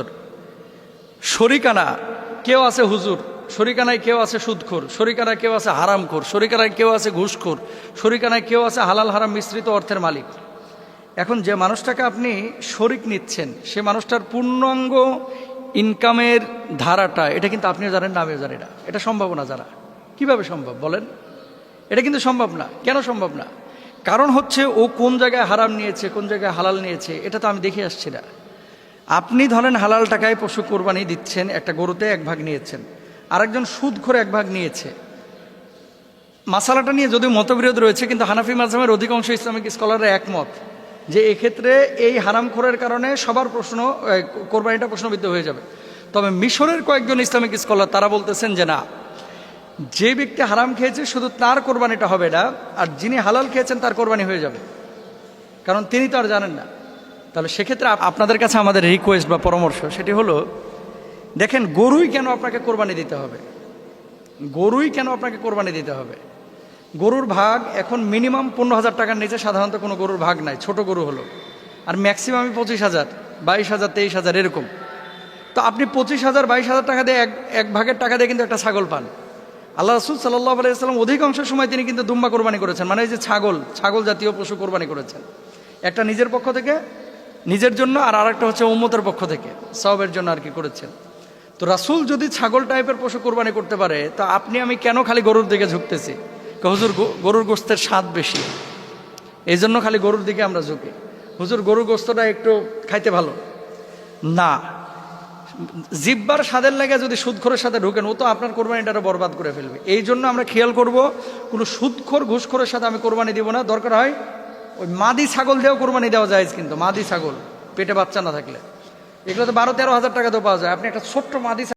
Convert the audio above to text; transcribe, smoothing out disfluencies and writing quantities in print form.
উত্তর। শরিকানা কেউ আছে হুজুর, শরিকানায় কেউ আছে সুদখোর, শরিকানায় কেউ আছে হারামখোর, শরিকানায় কেউ আছে ঘুষখোর, শরিকানায় কেউ আছে হালাল হারাম মিশ্রিত অর্থের মালিক। এখন যে মানুষটাকে আপনি শরিক নিচ্ছেন সে মানুষটার পূর্ণাঙ্গ ইনকামের ধারাটা এটা কিন্তু আপনিও জানেন না, আমিও জানি না। এটা সম্ভব না জানা। কিভাবে সম্ভব বলেন? এটা কিন্তু সম্ভব না। কেন সম্ভব না? কারণ হচ্ছে ও কোন জায়গায় হারাম নিয়েছে, কোন জায়গায় হালাল নিয়েছে, এটা তো আমি দেখে আসছি না। আপনি ধরেন হালাল টাকায় পশু কোরবানি দিচ্ছেন, একটা গরুতে 1 ভাগ নিয়েছেন, আরেকজন সুদখোরে 1 ভাগ নিয়েছে। মাসালাটা নিয়ে যদিও মতবিরোধ রয়েছে, কিন্তু হানাফি মাযহাবের অধিকাংশ ইসলামিক স্কলাররা একমত যে এক্ষেত্রে এই হারামখোরের কারণে সবার কোরবানিটা প্রশ্নবিদ্ধ হয়ে যাবে। তবে মিশরের কয়েকজন ইসলামিক স্কলার তারা বলতেছেন যে না, যে ব্যক্তি হারাম খেয়েছে শুধু তার কোরবানিটা হবে না, আর যিনি হালাল খেয়েছেন তার কোরবানি হয়ে যাবে, কারণ তিনি তো আর জানেন না। তাহলে সেক্ষেত্রে আপনাদের কাছে আমাদের রিকোয়েস্ট বা পরামর্শ সেটি হলো, দেখেন গরুই কেন আপনাকে কোরবানি দিতে হবে? গরুই কেন আপনাকে কোরবানি দিতে হবে? গরুর ভাগ এখন মিনিমাম 15,000 টাকার নিচে সাধারণত কোনো গরুর ভাগ নাই, ছোট গরু হলো, আর ম্যাক্সিমামই 25,000, 22,000, 23,000 এরকম। তো আপনি 25,000, 22,000 টাকা দিয়ে এক ভাগের টাকা দিয়ে কিন্তু একটা ছাগল পান। আল্লাহ রাসূল সাল্লাল্লাহু আলাইহি ওয়াসাল্লাম অধিকাংশ সময় তিনি কিন্তু দুম্বা কোরবানি করেছেন, মানে এই যে ছাগল জাতীয় পশু কোরবানি করেছেন। একটা নিজের পক্ষ থেকে, নিজের জন্য, আর আরেকটা হচ্ছে উম্মতের পক্ষ থেকে সওয়াবের জন্য আর কি করেছেন। তো রাসূল যদি ছাগল টাইপের পশু কোরবানি করতে পারে, তো আপনি আমি কেন খালি গরুর দিকে ঝুঁকতেছি? হুজুর গরুর গোশতের স্বাদ বেশি, এই জন্য খালি গরুর দিকে আমরা ঝুঁকি। হুজুর গরুর গোশতটা একটু খাইতে ভালো না, জিব্বার স্বাদের লাগে যদি সুদখোরের সাথে ঢুকেন, ও তো আপনার কোরবানিটা বরবাদ করে ফেলবে। এই জন্য আমরা খেয়াল করব, কোনো সুদখোর ঘুষখোরের সাথে আমি কোরবানি দিব না। দরকার হয় ওই মাদি ছাগল দিয়েও কোরবানি দেওয়া যায়, কিন্তু মাদি ছাগল পেটে বাচ্চা না থাকলে। এগুলো তো 12-13 হাজার টাকা তো পাওয়া যায়। আপনি একটা ছোট্ট মাদি